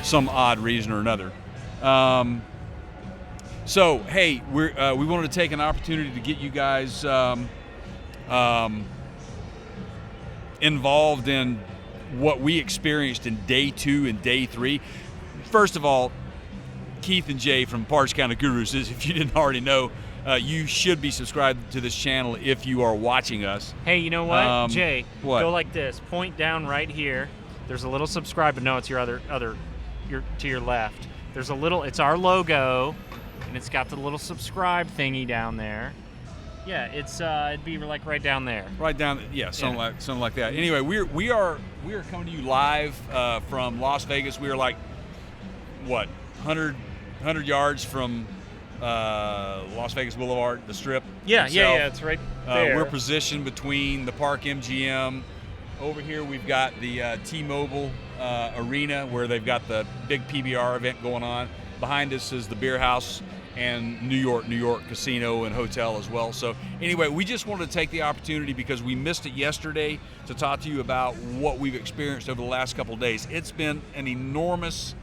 some odd reason or another. So, hey, we wanted to take an opportunity to get you guys involved in what we experienced in day 2 and day 3. First of all, Keith and Jay from Parts Counter Gurus, if you didn't already know, you should be subscribed to this channel if you are watching us. Hey, you know what, Jay? What? Go like this. Point down right here. There's a little subscribe, but no, it's your to your left. There's a little. It's our logo, and it's got the little subscribe thingy down there. Yeah, it'd be like right down there. Right down, yeah, something like that. Anyway, we are coming to you live from Las Vegas. We are like, what, 100 yards from Las Vegas Boulevard, the Strip. Yeah, itself. It's right there. We're positioned between the Park MGM. Over here we've got the T-Mobile Arena, where they've got the big PBR event going on. Behind us is the Beer House and New York Casino and Hotel as well. So anyway, we just wanted to take the opportunity, because we missed it yesterday, to talk to you about what we've experienced over the last couple of days. It's been an enormous,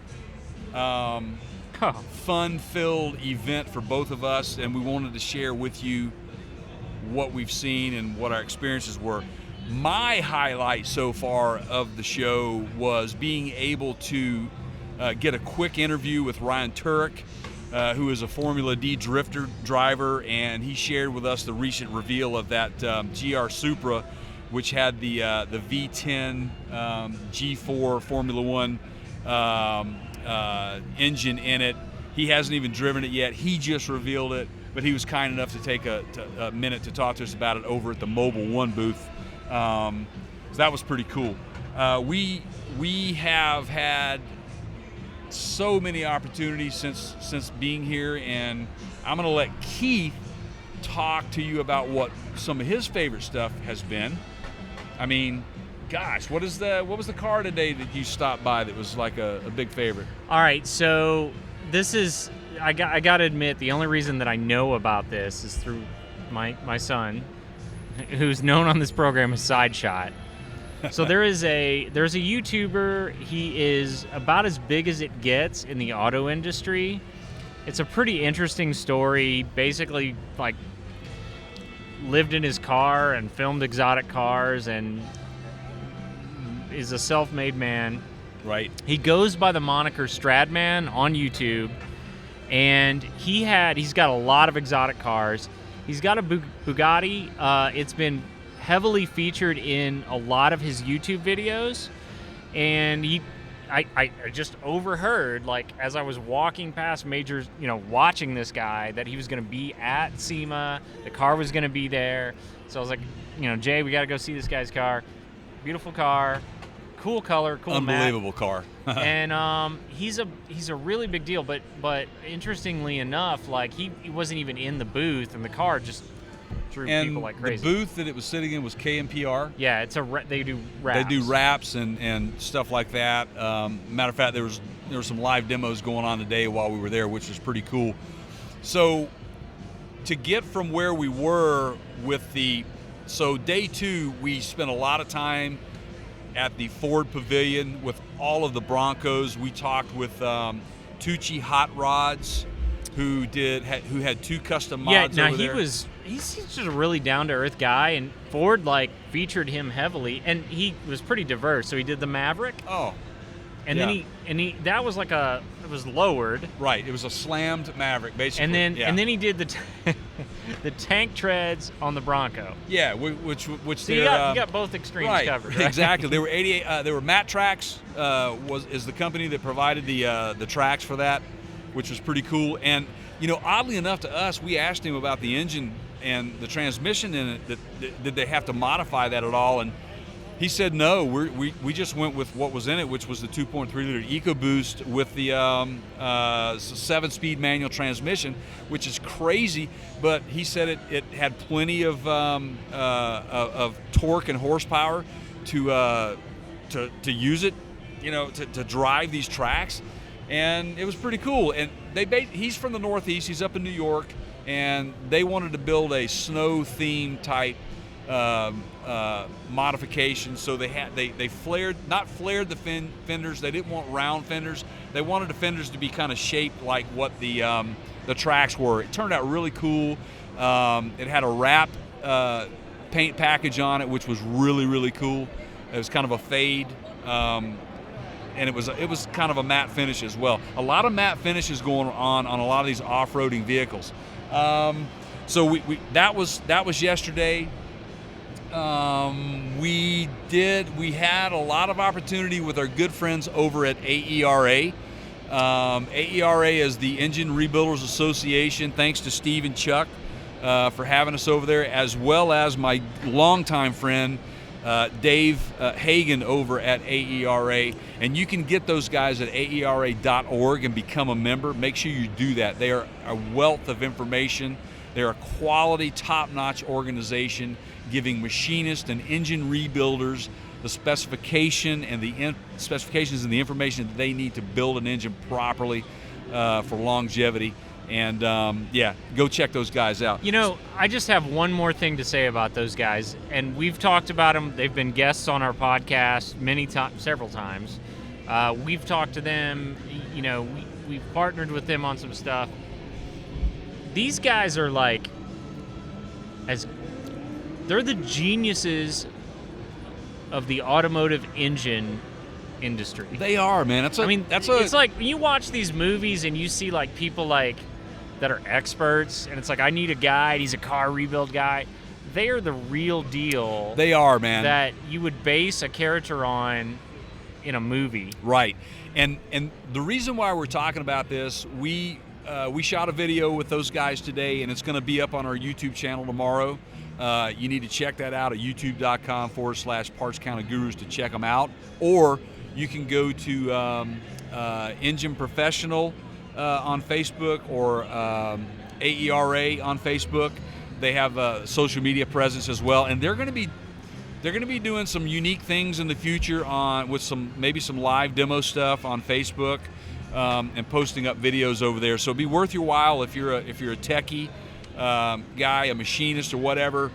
fun-filled event for both of us, and we wanted to share with you what we've seen and what our experiences were. My highlight so far of the show was being able to get a quick interview with Ryan Turek, who is a Formula D drifter driver, and he shared with us the recent reveal of that GR Supra, which had the V10 G4 Formula One engine in it. He hasn't even driven it yet. He just revealed it, but he was kind enough to take a minute to talk to us about it over at the Mobile One booth. So that was pretty cool. We have had so many opportunities since being here, and I'm going to let Keith talk to you about what some of his favorite stuff has been. I mean, gosh, what was the car today that you stopped by that was like a big favorite? All right, so this is, I got to admit, the only reason that I know about this is through my son, who's known on this program as Side Shot. So there's a YouTuber. He is about as big as it gets in the auto industry. It's a pretty interesting story. Basically, like, lived in his car and filmed exotic cars, and is a self-made man. Right. He goes by the moniker Stradman on YouTube, and he's got a lot of exotic cars. He's got a Bugatti. It's been heavily featured in a lot of his YouTube videos, and I just overheard, like, as I was walking past majors, watching this guy, that he was going to be at SEMA. The car was going to be there. So I was like, Jay, we got to go see this guy's car. Beautiful car, cool color, cool unbelievable car. And he's a really big deal. But interestingly enough, like, he wasn't even in the booth, and the car just drew people like crazy. The booth that it was sitting in was KMPR. Yeah, they do raps. They do raps and stuff like that. Matter of fact, there were some live demos going on today while we were there, which was pretty cool. So to get from where we were with day 2, we spent a lot of time at the Ford Pavilion with all of the Broncos. We talked with Tucci Hot Rods, who had 2 custom mods over there. He's just a really down-to-earth guy, and Ford featured him heavily, and he was pretty diverse. So he did the Maverick. Oh. And then he that was it was lowered. Right. It was a slammed Maverick, basically. And then he did the tank treads on the Bronco. Yeah, which so you got both extremes covered. Right? Exactly. They were 88. They were Matt Tracks. Is the company that provided the tracks for that, which was pretty cool. And oddly enough to us, we asked him about the engine and the transmission in it. Did they have to modify that at all? And he said no. We just went with what was in it, which was the 2.3 liter EcoBoost with the 7-speed manual transmission, which is crazy. But he said it had plenty of torque and horsepower to use it, to drive these tracks, and it was pretty cool. And he's from the Northeast. He's up in New York, and they wanted to build a snow theme type modification. So they flared the fenders. They didn't want round fenders. they wanted the fenders to be kind of shaped like what the tracks were. It turned out really cool. It had a wrap paint package on it, which was really, really cool. It was kind of a fade, and it was kind of a matte finish as well. A lot of matte finishes going on a lot of these off-roading vehicles. So that was yesterday. We had a lot of opportunity with our good friends over at AERA. AERA is the Engine Rebuilders Association. Thanks to Steve and Chuck for having us over there, as well as my longtime friend Dave Hagan over at AERA. And you can get those guys at aera.org and become a member. Make sure you do that. They are a wealth of information. They're a quality, top-notch organization giving machinists and engine rebuilders the specifications and the information that they need to build an engine properly for longevity. And go check those guys out. I just have one more thing to say about those guys, and we've talked about them. They've been guests on our podcast several times. We've talked to them. We've partnered with them on some stuff. These guys are they're the geniuses of the automotive engine industry. They are, man. It's like when you watch these movies and you see people that are experts, and it's like, I need a guide. He's a car rebuild guy. They are the real deal. They are, man. That you would base a character on in a movie. Right. And the reason why we're talking about this, we shot a video with those guys today, and it's going to be up on our YouTube channel tomorrow. You need to check that out at youtube.com/Parts Counter Gurus to check them out. Or you can go to Engine Professional on Facebook or AERA on Facebook. They have a social media presence as well, and they're going to be doing some unique things in the future with maybe some live demo stuff on Facebook, and posting up videos over there. So it'll be worth your while if you're a techie guy, a machinist or whatever.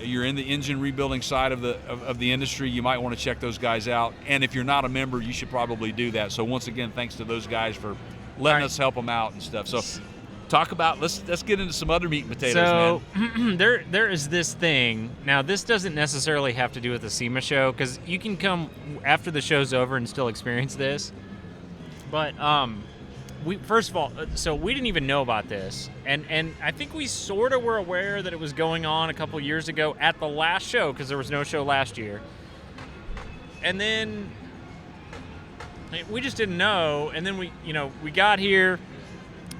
You're in the engine rebuilding side of the industry. You might want to check those guys out. And if you're not a member, you should probably do that. So once again, thanks to those guys for letting us help them out and stuff. So let's get into some other meat and potatoes, man. There is this thing. Now, this doesn't necessarily have to do with the SEMA show, because you can come after the show's over and still experience this. But first of all, so we didn't even know about this, and I think we sort of were aware that it was going on a couple years ago at the last show, because there was no show last year. And then we just didn't know, and then we got here,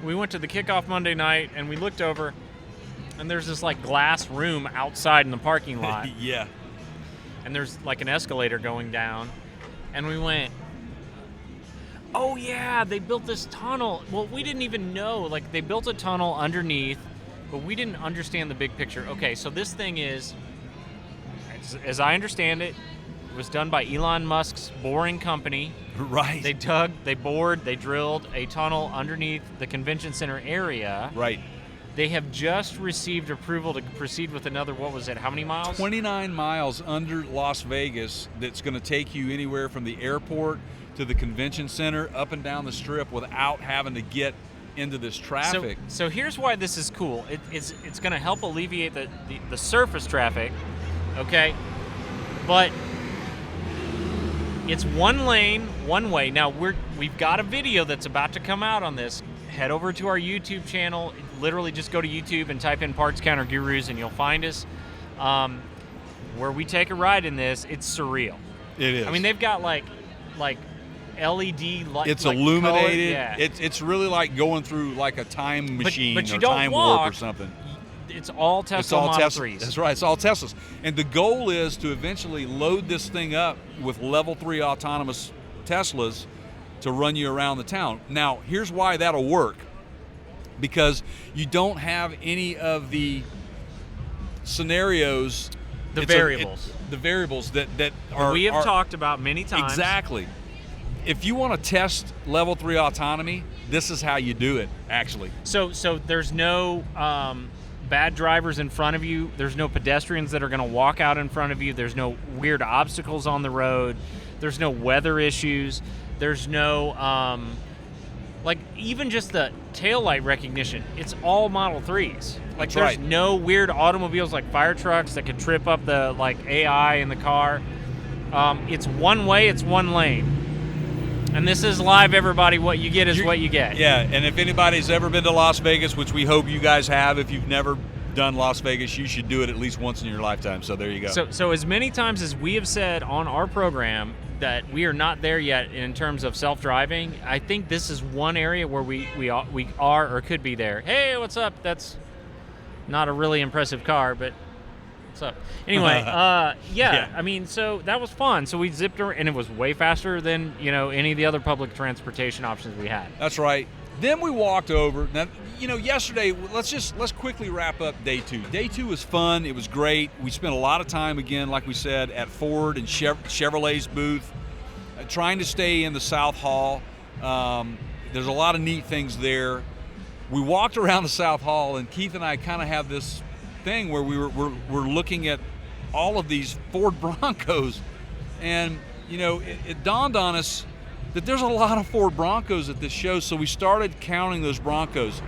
we went to the kickoff Monday night, and we looked over, and there's this glass room outside in the parking lot. Yeah. And there's an escalator going down, and we went, oh yeah, they built this tunnel. Well, we didn't even know. They built a tunnel underneath, but we didn't understand the big picture. Okay, so this thing is, as I understand it, it was done by Elon Musk's boring company. Right. They dug, they bored, they drilled a tunnel underneath the convention center area. Right. They have just received approval to proceed with another, what was it, how many miles? 29 miles under Las Vegas that's going to take you anywhere from the airport to the convention center, up and down the strip, without having to get into this traffic. So here's why this is cool. It's going to help alleviate the surface traffic, okay? But it's one lane, one way. Now we've got a video that's about to come out on this. Head over to our YouTube channel. Literally just go to YouTube and type in Parts Counter Gurus and you'll find us. Where we take a ride in this, it's surreal. It is. I mean, they've got like LED light. It's illuminated. Yeah. It's really like going through a time machine but you or don't time walk. warp or something. It's all Tesla Model 3s. That's right. It's all Teslas. And the goal is to eventually load this thing up with level 3 autonomous Teslas to run you around the town. Now, here's why that'll work. Because you don't have any of the scenarios. The variables that are. We have talked about many times. Exactly. If you want to test level 3 autonomy, this is how you do it, actually. So there's no bad drivers in front of you. There's no pedestrians that are going to walk out in front of you. There's no weird obstacles on the road. There's no weather issues. There's no Like, even just the taillight recognition, it's all Model 3s. Like, That's there's right. no weird automobiles like fire trucks that could trip up the, like, AI in the car. It's one way, it's one lane. And this is live, everybody. What you get is what you get. Yeah, and if anybody's ever been to Las Vegas, which we hope you guys have, if you've never done Las Vegas, you should do it at least once in your lifetime. So there you go. So as many times as we have said on our program that we are not there yet in terms of self-driving, I think this is one area where we are or could be there. Hey, what's up? That's not a really impressive car, but what's up? Anyway, yeah, I mean, so that was fun. So we zipped around, and it was way faster than, any of the other public transportation options we had. That's right. Then we walked over. Now, yesterday, let's quickly wrap up day 2. Day 2 was fun. It was great. We spent a lot of time, again, like we said, at Ford and Chevrolet's booth, trying to stay in the South Hall. There's a lot of neat things there. We walked around the South Hall, and Keith and I kind of have this thing where we're looking at all of these Ford Broncos, and it dawned on us that there's a lot of Ford Broncos at this show, so we started counting those Broncos.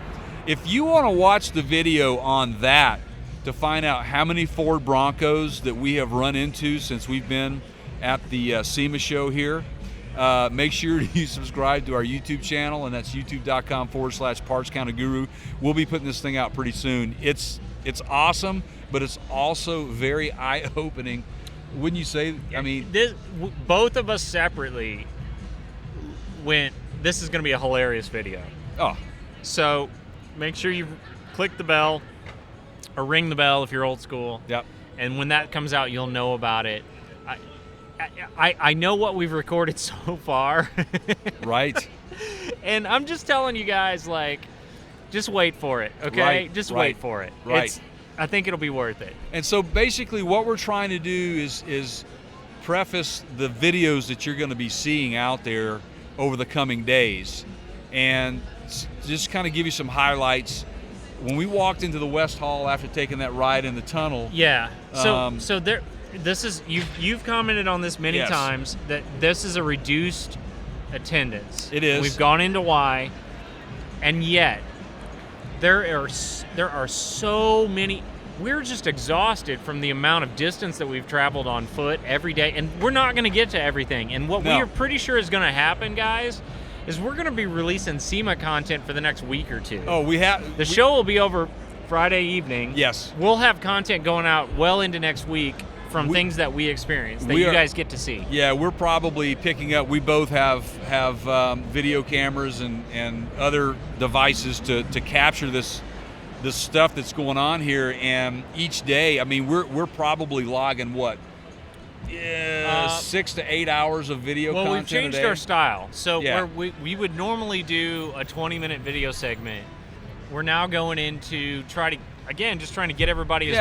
If you want to watch the video on that to find out how many Ford Broncos that we have run into since we've been at the SEMA show here, make sure you subscribe to our YouTube channel, and that's youtube.com/Parts Counter Guru. We'll be putting this thing out pretty soon. It's awesome, but it's also very eye-opening. Wouldn't you say? I mean, both of us separately went, this is going to be a hilarious video. Oh. So make sure you click the bell or ring the bell if you're old school. Yep. And when that comes out, you'll know about it. I know what we've recorded so far. Right. And I'm just telling you guys, like, just wait for it, okay? Right, just right, wait for it. Right. I think it'll be worth it. And so basically what we're trying to do is preface the videos that you're going to be seeing out there over the coming days, and just kind of give you some highlights. When we walked into the West Hall after taking that ride in the tunnel. Yeah. So there, this is you've commented on this many times that this is a reduced attendance. It is. We've gone into why, and yet there are so many. We're just exhausted from the amount of distance that we've traveled on foot every day, and we're not going to get to everything. And what we are pretty sure is going to happen, guys, is we're going to be releasing SEMA content for the next week or two. Oh, the show will be over Friday evening. Yes. We'll have content going out well into next week from things that we experienced that you guys get to see. Yeah, we're probably picking up. We both have video cameras and other devices to capture this stuff that's going on here, and each day, I mean, we're probably logging what? 6 to 8 hours of video content. Well, we've changed a day. our style. So Yeah. where we would normally do a 20-minute video segment, we're now going into trying to get everybody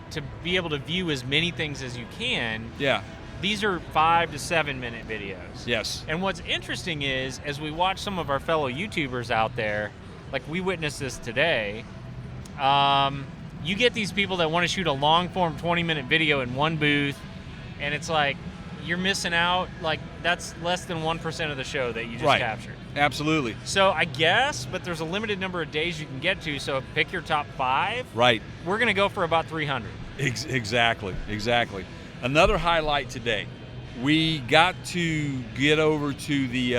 to be able to view as many things as you can. Yeah. These are 5 to 7 minute videos. Yes. And what's interesting is, as we watch some of our fellow YouTubers out there, like we witnessed this today, you get these people that want to shoot a long-form 20-minute video in one booth, and it's like, you're missing out. Like, that's less than 1% of the show that you just captured. Absolutely. So I guess, but there's a limited number of days you can get to, so pick your top 5. Right. We're going to go for about 300. Exactly. Another highlight today, we got to get over to the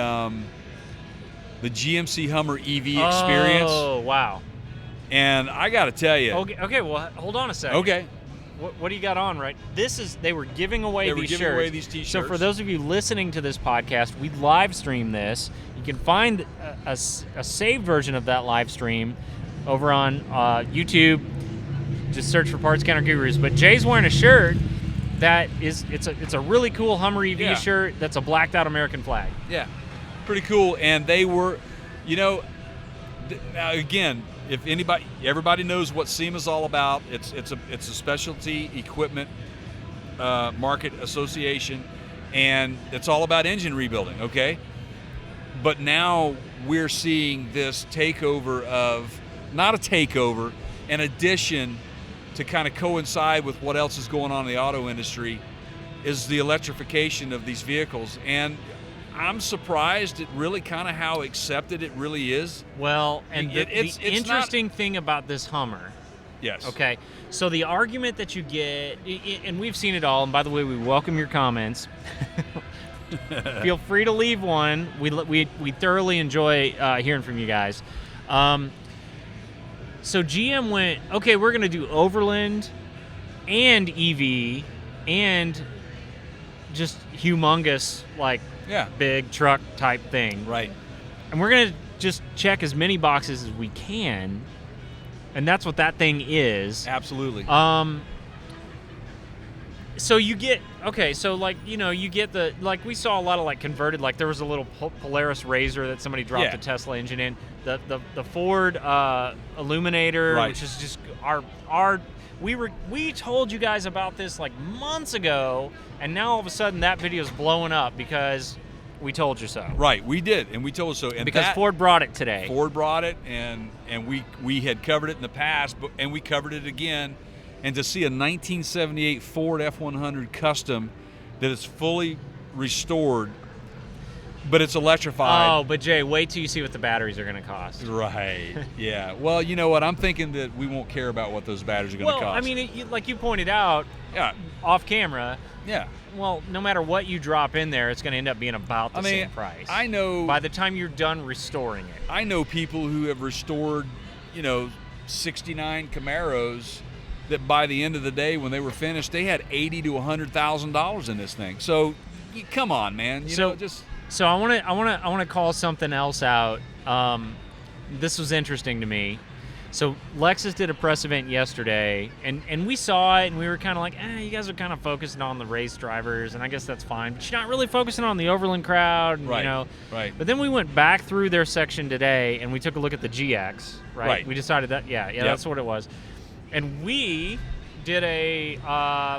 GMC Hummer EV experience. Oh, wow. And I got to tell you. Okay, well, hold on a second. Okay. What do you got on, right? They were giving away these T-shirts. So for those of you listening to this podcast, we live stream this. You can find a saved version of that live stream over on YouTube. Just search for Parts Counter Gurus. But Jay's wearing a shirt that it's a really cool Hummer EV shirt that's a blacked out American flag. Yeah, pretty cool. And they were, now again, if everybody knows what SEMA's all about. It's a specialty equipment market association, and it's all about engine rebuilding. Okay, but now we're seeing this takeover of, not a takeover, an addition to kind of coincide with what else is going on in the auto industry, is the electrification of these vehicles. And I'm surprised at really kind of how accepted it really is. Well, and It's the interesting thing about this Hummer. Yes. Okay, so the argument that you get, and we've seen it all, and by the way, we welcome your comments. Feel free to leave one. We thoroughly enjoy hearing from you guys. So GM went, okay, we're going to do Overland and EV and just humongous, like, big truck type thing. Right. And we're going to just check as many boxes as we can. And that's what that thing is. Absolutely. So you get, okay, so like, you get the, like we saw a lot of like converted, like there was a little Polaris Razor that somebody dropped a Tesla engine in. The Ford Illuminator, right. which is just we told you guys about this like months ago, and now all of a sudden that video is blowing up because we told you so. Right, we did, and we told you so. And because Ford brought it today. Ford brought it, and we had covered it in the past, and we covered it again. And to see a 1978 Ford F100 Custom that is fully restored, but it's electrified. Oh, but Jay, wait till you see what the batteries are going to cost. Right. Yeah. Well, you know what? I'm thinking that we won't care about what those batteries are going to cost. Well, I mean, like you pointed out, off camera. Yeah. Well, no matter what you drop in there, it's going to end up being about the same price. I know. By the time you're done restoring it. I know people who have restored, 69 Camaros that by the end of the day, when they were finished, they had $80,000 to $100,000 in this thing. So, come on, man. So I want to call something else out. This was interesting to me. So Lexus did a press event yesterday, and we saw it, and we were kind of like, you guys are kind of focusing on the race drivers, and I guess that's fine. But you're not really focusing on the Overland crowd, and, Right. But then we went back through their section today, and we took a look at the GX, right? We decided that, that's what it was. And we did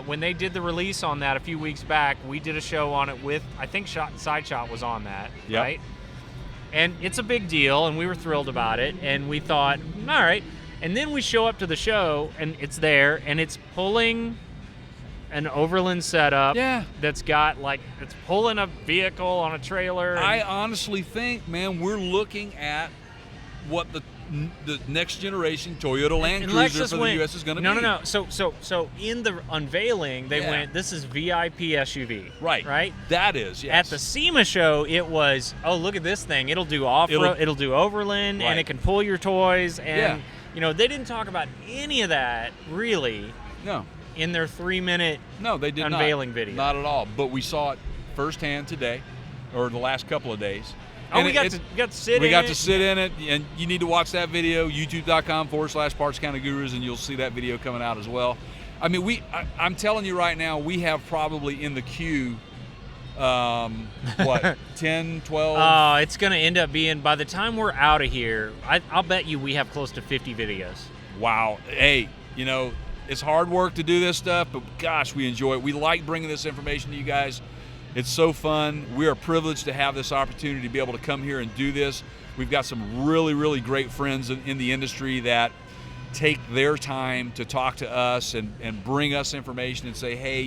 when they did the release on that a few weeks back, we did a show on it with, I think Side Shot was on that, right? And it's a big deal, and we were thrilled about it, and we thought, all right. And then we show up to the show, and it's there, and it's pulling an Overland setup that's got, it's pulling a vehicle on a trailer. I honestly think, man, we're looking at what the next generation Toyota Land Cruiser for the U.S. is going to be. No. So in the unveiling, they went, this is VIP SUV. Right? That is, yes. At the SEMA show, it was, look at this thing. It'll do off-road, it'll do Overland, and it can pull your toys. And, they didn't talk about any of that, really. No. In their 3-minute they did unveiling video. Not at all. But we saw it firsthand today, or the last couple of days. And we got to sit in it. We got to sit in it, and you need to watch that video, youtube.com/Parts Counter Gurus, and you'll see that video coming out as well. I mean, I'm telling you right now, we have probably in the queue, 10, 12? Oh, it's going to end up being, by the time we're out of here, I'll bet you we have close to 50 videos. Wow. Hey, it's hard work to do this stuff, but gosh, we enjoy it. We like bringing this information to you guys. It's so fun. We are privileged to have this opportunity to be able to come here and do this. We've got some really, really great friends in the industry that take their time to talk to us and bring us information and say, hey,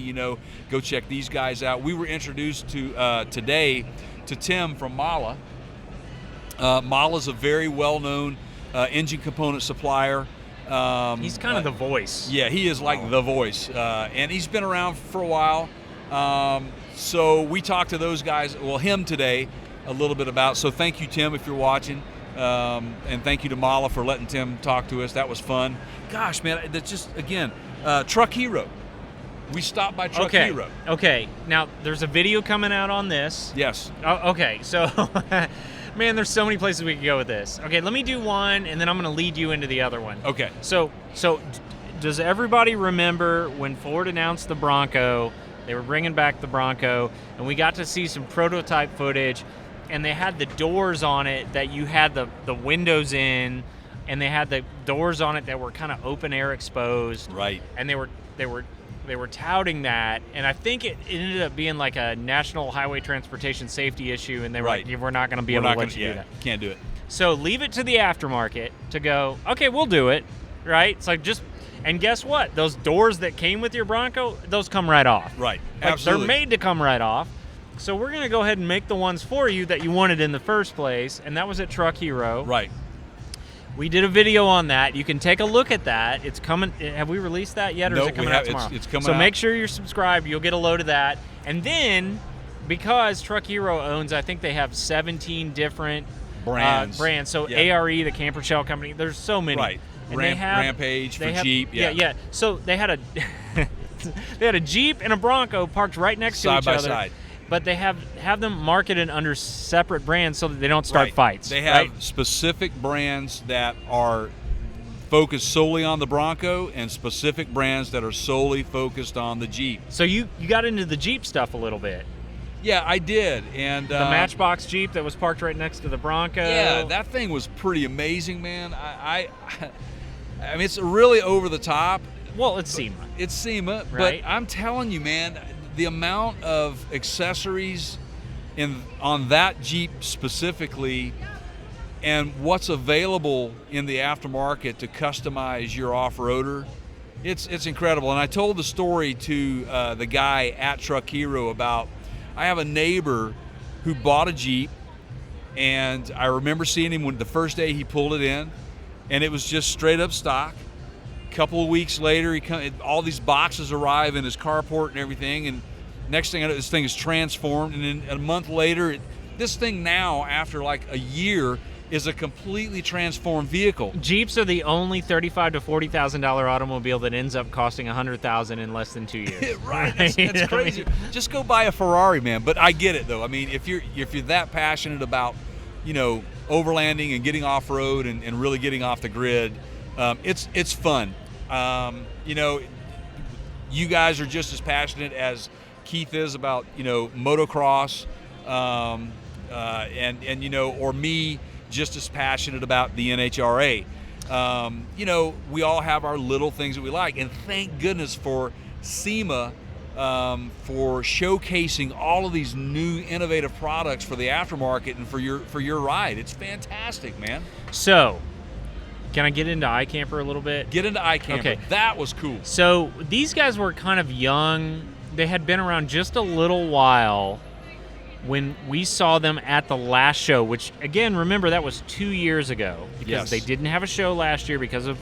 go check these guys out. We were introduced to today to Tim from Mala. Mala's a very well-known engine component supplier. He's kind of the voice. Yeah, he is like the voice. And he's been around for a while. So we talked to those guys, him today, a little bit about. So thank you, Tim, if you're watching. And thank you to Mala for letting Tim talk to us. That was fun. Gosh, man, that's just, again, Truck Hero. We stopped by Truck Hero. Okay, now there's a video coming out on this. Yes. Okay, so, man, there's so many places we could go with this. Okay, let me do one, and then I'm going to lead you into the other one. Okay. So does everybody remember when Ford announced the Bronco? They were bringing back the Bronco, and we got to see some prototype footage, and they had the doors on it that you had the windows in, and they had the doors on it that were kind of open air exposed. Right. And they were touting that, and I think it ended up being like a National Highway Transportation Safety issue, and they were like, we're not going to be able to let you do that. Can't do it. So leave it to the aftermarket to go, okay, we'll do it, right? It's like and guess what? Those doors that came with your Bronco, those come right off. Right. Like, Absolutely. They're made to come right off. So we're going to go ahead and make the ones for you that you wanted in the first place, and that was at Truck Hero. Right. We did a video on that. You can take a look at that. It's coming. Have we released that yet, or is it coming out tomorrow? It's coming out. So make sure you're subscribed. You'll get a load of that. And then, because Truck Hero owns, I think they have 17 different brands. So ARE, the camper shell company, there's so many. Right. And Rampage for Jeep. Yeah. So they had a Jeep and a Bronco parked right next to each other. Side by side. But they have them marketed under separate brands so that they don't start fights. They have specific brands that are focused solely on the Bronco and specific brands that are solely focused on the Jeep. So you got into the Jeep stuff a little bit. Yeah, I did. And the Matchbox Jeep that was parked right next to the Bronco. Yeah, that thing was pretty amazing, man. I mean, it's really over the top. Well, it's SEMA. It's SEMA, right? But I'm telling you, man, the amount of accessories on that Jeep specifically, and what's available in the aftermarket to customize your off-roader, it's incredible. And I told the story to the guy at Truck Hero about, I have a neighbor who bought a Jeep, and I remember seeing him when the first day he pulled it in, and it was just straight up stock. Couple of weeks later, all these boxes arrive in his carport and everything, and next thing I know, this thing is transformed, and then a month later, this thing now, after like a year, is a completely transformed vehicle. Jeeps are the only $35,000 to $40,000 automobile that ends up costing $100,000 in less than 2 years. Right, that's crazy. Just go buy a Ferrari, man. But I get it though. I mean, if you're that passionate about, overlanding and getting off road and really getting off the grid, it's fun. You guys are just as passionate as Keith is about motocross, or me, just as passionate about the NHRA. We all have our little things that we like, and thank goodness for SEMA for showcasing all of these new innovative products for the aftermarket and for your ride. It's fantastic, man. So, can I get into iCamper a little bit? Get into iCamper. Okay. That was cool. So these guys were kind of young. They had been around just a little while when we saw them at the last show, which, again, remember, that was 2 years ago, because they didn't have a show last year because of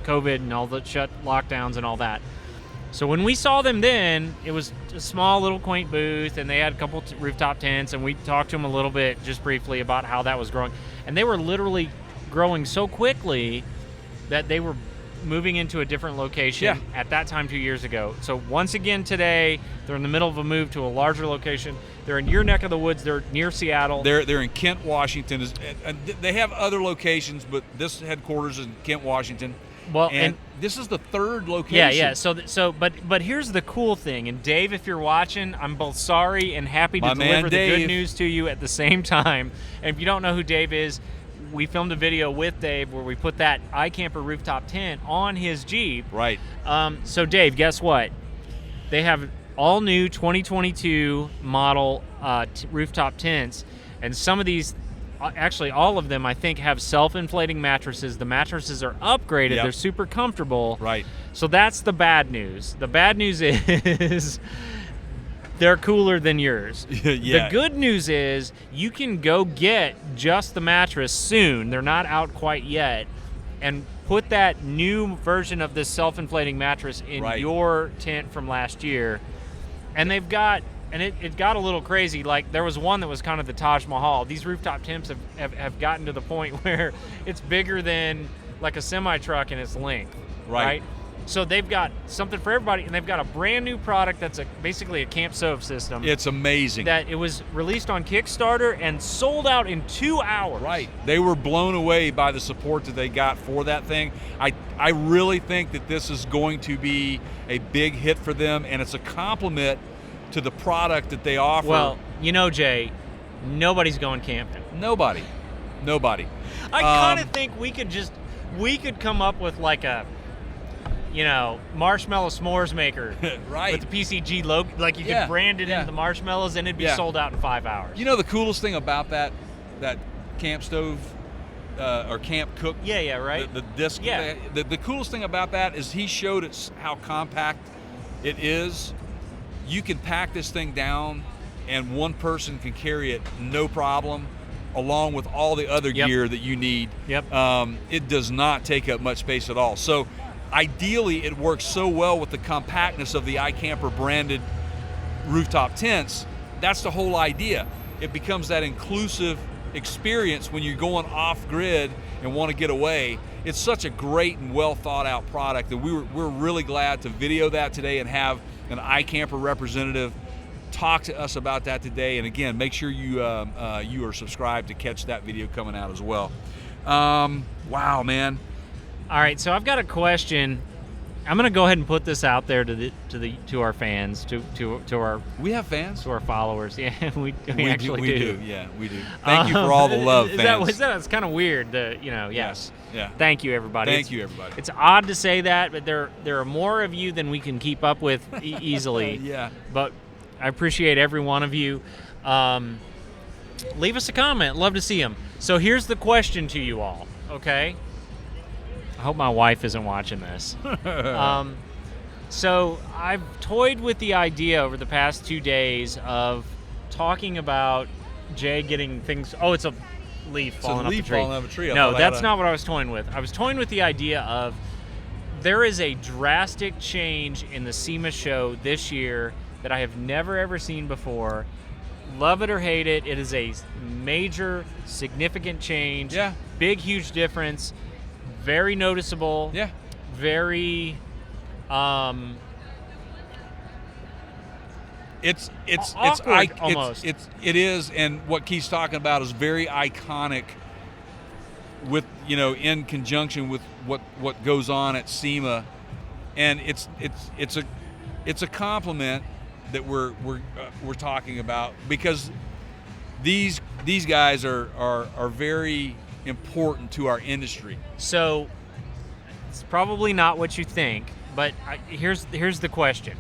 COVID and all the lockdowns and all that. So when we saw them then, it was a small little quaint booth, and they had a couple rooftop tents, and we talked to them a little bit just briefly about how that was growing. And they were literally growing so quickly that they were moving into a different location at that time 2 years ago. So once again today, they're in the middle of a move to a larger location. They're in your neck of the woods. They're near Seattle. They're in Kent, Washington. And they have other locations, but this headquarters is in Kent, Washington. Well, and this is the third location. Yeah. But here's the cool thing. And Dave, if you're watching, I'm both sorry and happy to deliver the good news to you at the same time. And if you don't know who Dave is, we filmed a video with Dave where we put that iCamper rooftop tent on his Jeep. Right. So Dave, guess what? They have all new 2022 model rooftop tents, and some of these, actually all of them, I think, have self-inflating mattresses. The mattresses are upgraded. They're super comfortable. Right. So that's the bad news. The bad news is they're cooler than yours. The good news is you can go get just the mattress soon. They're not out quite yet. And put that new version of this self-inflating mattress in your tent from last year. And they've got, and it got a little crazy. Like, there was one that was kind of the Taj Mahal. These rooftop tents have gotten to the point where it's bigger than like a semi-truck in its length. Right? So they've got something for everybody, and they've got a brand new product that's basically a Camp Stove system. It's amazing. That it was released on Kickstarter and sold out in 2 hours. Right. They were blown away by the support that they got for that thing. I really think that this is going to be a big hit for them, and it's a compliment to the product that they offer. Well, Jay, nobody's going camping. Nobody. I kind of think we could come up with like a marshmallow s'mores maker right. with the PCG logo. Like, you could brand it into the marshmallows, and it'd be sold out in 5 hours. The coolest thing about that Camp Stove or Camp Cook, right, the disc, the coolest thing about that is he showed us how compact it is. You can pack this thing down and one person can carry it no problem, along with all the other gear that you need. It does not take up much space at all. So ideally, it works so well with the compactness of the iCamper branded rooftop tents. That's the whole idea. It becomes that inclusive experience when you're going off grid and want to get away. It's such a great and well thought out product, and we're really glad to video that today and have an iCamper representative talk to us about that today. And again, make sure you are subscribed to catch that video coming out as well. Wow, man. All right, so I've got a question. I'm going to go ahead and put this out there to our fans, to our we have fans, to our followers. Yeah, we actually do. Yeah, we do. Thank you for all the love, fans. That's kind of weird. Yes. Yeah. Thank you, everybody. Thank you, everybody. It's odd to say that, but there are more of you than we can keep up with easily. Yeah. But I appreciate every one of you. Leave us a comment. Love to see them. So here's the question to you all. Okay. I hope my wife isn't watching this. So I've toyed with the idea over the past 2 days of talking about Jay getting things. Oh, it's a leaf falling off the tree. No, that's not what I was toying with. I was toying with the idea of there is a drastic change in the SEMA show this year that I have never ever seen before. Love it or hate it, it is a major, significant change. Yeah. Big, huge difference. Very noticeable. Yeah. Very it's awkward, almost. It is, and what Keith's talking about is very iconic with, in conjunction with what goes on at SEMA, and it's a compliment that we're talking about, because these guys are very important to our industry. So it's probably not what you think, but here's the question.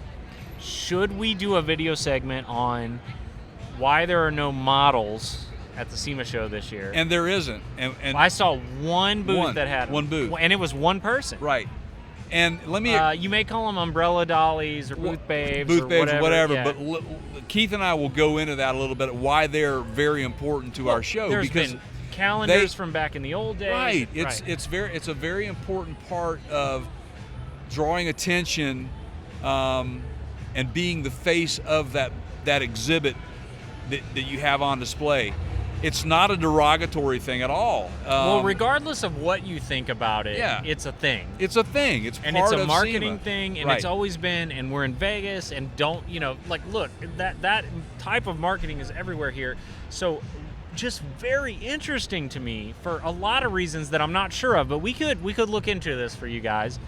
Should we do a video segment on why there are no models at the SEMA show this year? And there isn't. And I saw one booth that had one booth. And it was one person. Right. And let me... you may call them umbrella dollies or booth babes or whatever. Yeah. But Keith and I will go into that a little bit, why they're very important to our show. There's been calendars from back in the old days. Right. It's a very important part of drawing attention and being the face of that exhibit that you have on display. It's not a derogatory thing at all. Well, regardless of what you think about it, it's a thing. It's a thing. It's and part it's a of marketing SEMA. thing, and it's always been. And we're in Vegas, and look, that type of marketing is everywhere here. So, just very interesting to me for a lot of reasons that I'm not sure of. But we could look into this for you guys.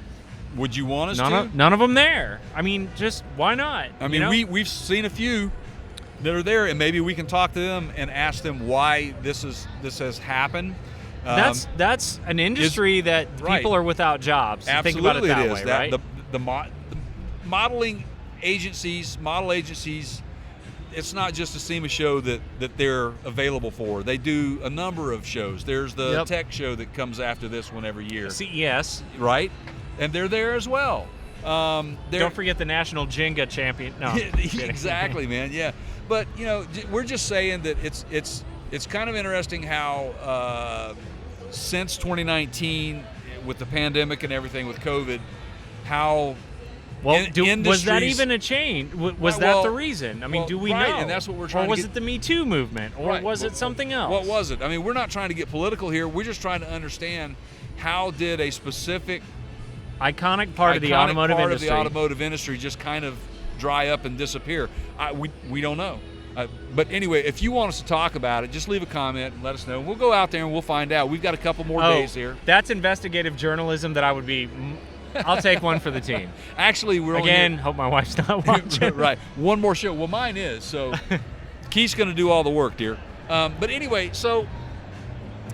Would you want us to? None of them there. I mean, just why not? I mean, we've seen a few that are there, and maybe we can talk to them and ask them why this has happened. That's an industry that people are without jobs. Absolutely, think about it that way, right? The modeling agencies, model agencies. It's not just a SEMA show that they're available for. They do a number of shows. There's the tech show that comes after this one every year. CES, right? And they're there as well. Don't forget the National Jenga Champion. No, exactly, man. Yeah, but we're just saying that it's kind of interesting how since 2019, with the pandemic and everything with COVID, how was that even a change? Was that the reason? I mean, do we know? And that's what we're trying. Or was it the Me Too movement? Or was it something else? What was it? I mean, we're not trying to get political here. We're just trying to understand how did a specific iconic part of the automotive industry just kind of dry up and disappear. We don't know. But anyway, if you want us to talk about it, just leave a comment and let us know. We'll go out there and we'll find out. We've got a couple more days here. That's investigative journalism that I'll take one for the team. Actually, hope my wife's not watching. Right. One more show. Well, mine is. So Keith's going to do all the work, dear. But anyway, so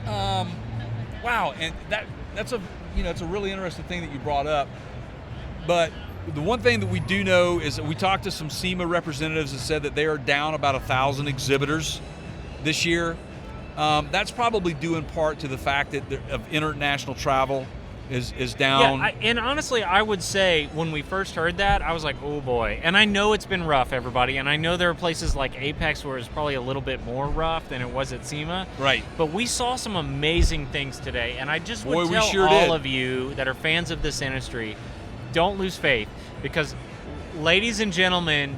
wow, and that's it's a really interesting thing that you brought up. But the one thing that we do know is that we talked to some SEMA representatives that said that they are down about 1,000 exhibitors this year. That's probably due in part to the fact that of international travel. is down. Yeah, and honestly, I would say when we first heard that, I was like, oh boy. And I know it's been rough, everybody. And I know there are places like Apex where it's probably a little bit more rough than it was at SEMA. Right. But we saw some amazing things today. And I just would Boy, we tell sure all did. of you that are fans of this industry, don't lose faith. Because, ladies and gentlemen,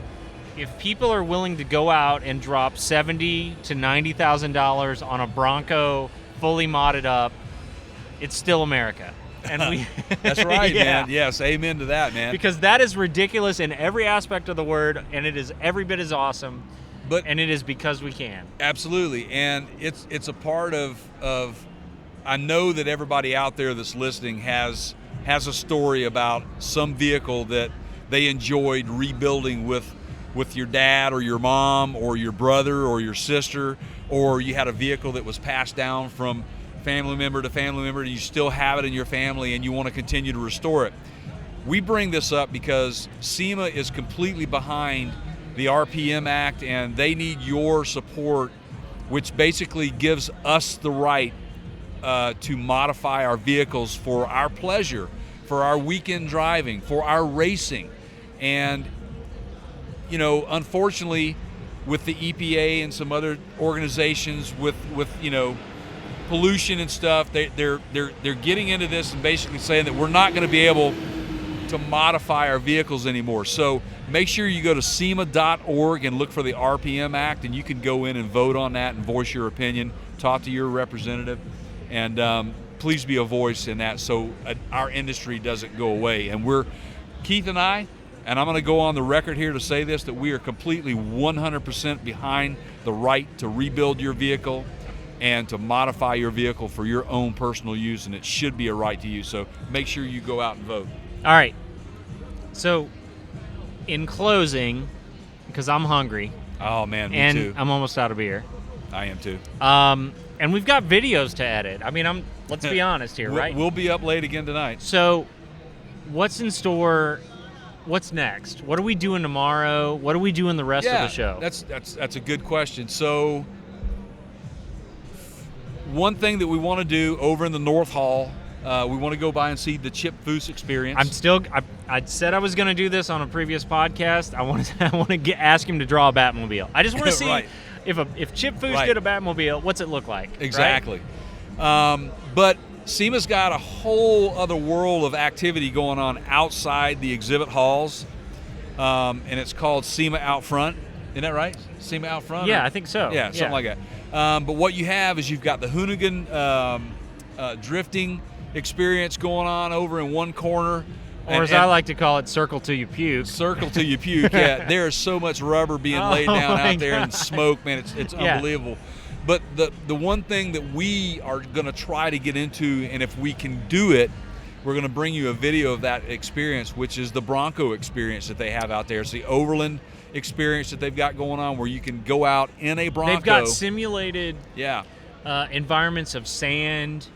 if people are willing to go out and drop $70,000 to $90,000 on a Bronco fully modded up, it's still America. And we That's right, yeah. man. Yes, amen to that, man. Because that is ridiculous in every aspect of the word, and it is every bit as awesome. And it is because we can. Absolutely, and it's a part of. I know that everybody out there that's listening has a story about some vehicle that they enjoyed rebuilding with your dad or your mom or your brother or your sister, or you had a vehicle that was passed down from family member to family member, and you still have it in your family and you want to continue to restore it. We bring this up because SEMA is completely behind the RPM Act, and they need your support, which basically gives us the right to modify our vehicles for our pleasure, for our weekend driving, for our racing. And you know, unfortunately, with the EPA and some other organizations with you know, pollution and stuff, they're getting into this and basically saying that we're not going to be able to modify our vehicles anymore. So make sure you go to SEMA.org and look for the RPM Act, and you can go in and vote on that and voice your opinion, talk to your representative, and please be a voice in that so our industry doesn't go away. And Keith and I, and I'm going to go on the record here to say this, that we are completely 100% behind the right to rebuild your vehicle and to modify your vehicle for your own personal use, and it should be a right to you. So make sure you go out and vote. All right. So, in closing, because I'm hungry. Oh, man, me and too. I'm almost out of beer. I am too. And we've got videos to edit. I mean, let's be honest here, right? We'll be up late again tonight. So, what's in store? What's next? What are we doing tomorrow? What are we doing the rest of the show? That's a good question. So, one thing that we want to do over in the North Hall, we want to go by and see the Chip Foose experience. I said I was going to do this on a previous podcast. I want to ask him to draw a Batmobile. I just want to see right. if Chip Foose did a Batmobile, what's it look like? Exactly. Right? But SEMA's got a whole other world of activity going on outside the exhibit halls, and it's called SEMA Out Front. Isn't that right? SEMA Out Front? Yeah, I think so. Yeah, something like that. But what you have is you've got the Hoonigan drifting experience going on over in one corner. Or as I like to call it, circle till you puke. Circle till you puke, yeah. There is so much rubber being laid down out there and smoke, man. It's unbelievable. But the one thing that we are going to try to get into, and if we can do it, we're going to bring you a video of that experience, which is the Bronco experience that they have out there. It's the Overland experience that they've got going on, where you can go out in a Bronco. They've got simulated environments of sand,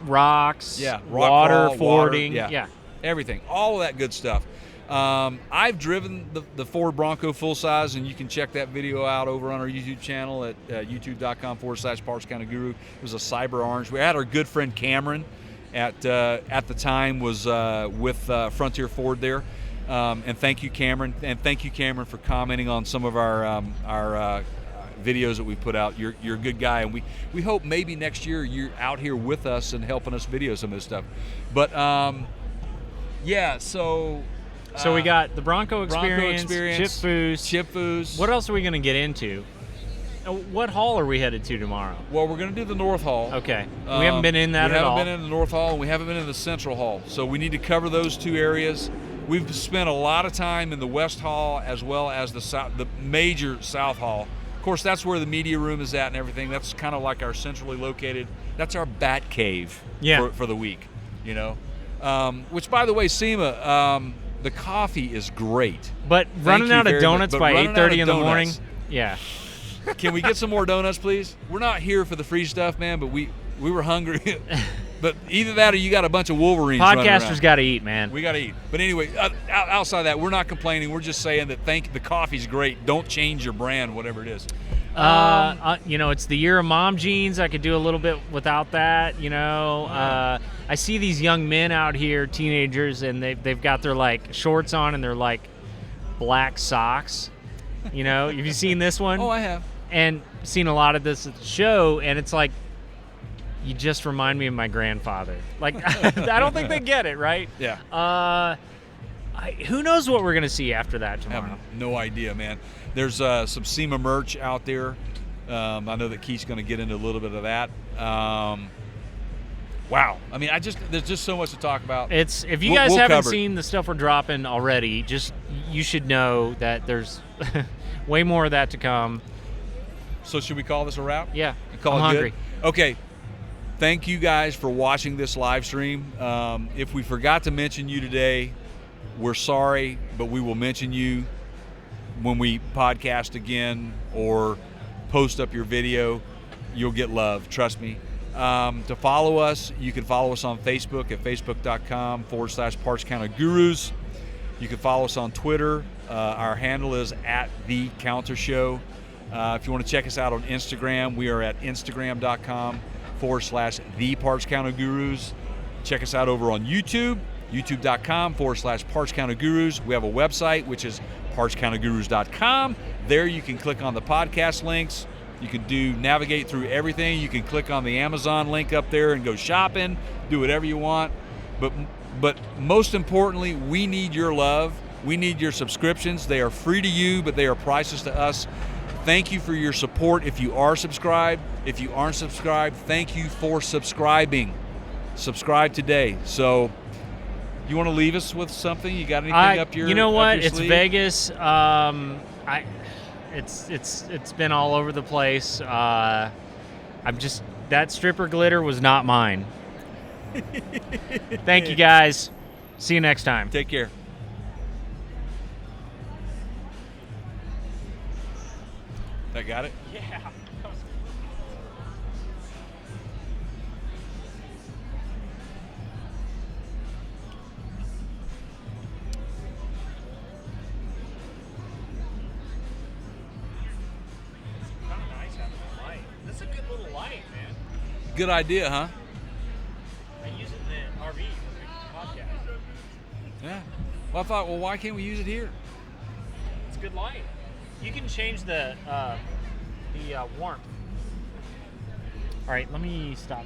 rocks, water, fording, everything, all of that good stuff. I've driven the Ford Bronco full size, and you can check that video out over on our YouTube channel at youtube.com/Parks County Guru. It was a Cyber Orange. We had our good friend Cameron at the time was with Frontier Ford there. And thank you, Cameron, for commenting on some of our videos that we put out. You're a good guy, and we hope maybe next year you're out here with us and helping us video some of this stuff. But so we got the Bronco experience, Chip Foose. What else are we going to get into? What hall are we headed to tomorrow? Well, we're going to do the North Hall. Okay. We haven't been in that at all. We haven't been in the North Hall, and we haven't been in the Central Hall. So we need to cover those two areas. We've spent a lot of time in the West Hall as well as the major South Hall. Of course, that's where the media room is at and everything. That's kind of like our centrally located. That's our bat cave for the week, you know. Which, by the way, SEMA, the coffee is great. But running out of donuts by 8:30 in the morning. Yeah. Can we get some more donuts, please? We're not here for the free stuff, man, but we were hungry. But either that or you got a bunch of Wolverines running around. Podcasters got to eat, man. We got to eat. But anyway, outside of that, we're not complaining. We're just saying that the coffee's great. Don't change your brand, whatever it is. It's the year of mom jeans. I could do a little bit without that. I see these young men out here, teenagers, and they've got their like shorts on and they're like black socks. Have you seen this one? Oh, I have. And seen a lot of this at the show, and it's like, you just remind me of my grandfather. Like, I don't think they get it, right? Yeah. Who knows what we're going to see after that I tomorrow? have no idea, man. There's some SEMA merch out there. I know that Keith's going to get into a little bit of that. Wow. I mean, there's just so much to talk about. If you guys haven't cover it. seen the stuff we're dropping already, you should know that there's way more of that to come. So should we call this a wrap? Yeah. Call I'm it hungry. Good? Okay. Thank you guys for watching this live stream. If we forgot to mention you today, we're sorry, but we will mention you when we podcast again or post up your video. You'll get love, trust me. To follow us, you can follow us on Facebook at facebook.com/Parts Counter Gurus. You can follow us on Twitter. Our handle is @TheCounterShow. If you want to check us out on Instagram, we are at instagram.com/The Parts Counter Gurus. Check us out over on YouTube, youtube.com/Parts Counter Gurus. We have a website, which is partscountergurus.com. There you can click on the podcast links. You can navigate through everything. You can click on the Amazon link up there and go shopping, do whatever you want. But most importantly, we need your love. We need your subscriptions. They are free to you, but they are priceless to us. Thank you for your support if you are subscribed. If you aren't subscribed, thank you for subscribing. Subscribe today. So, you want to leave us with something? You got anything up your? You know what? Up your It's sleeve? Vegas. It's been all over the place. That stripper glitter was not mine. Thank you guys. See you next time. Take care. That got it? Yeah. That's a good little light, man. Good idea, huh? I use it in the RV for the podcast. Yeah. Well, I thought, why can't we use it here? It's a good light. You can change the warmth. All right, let me stop.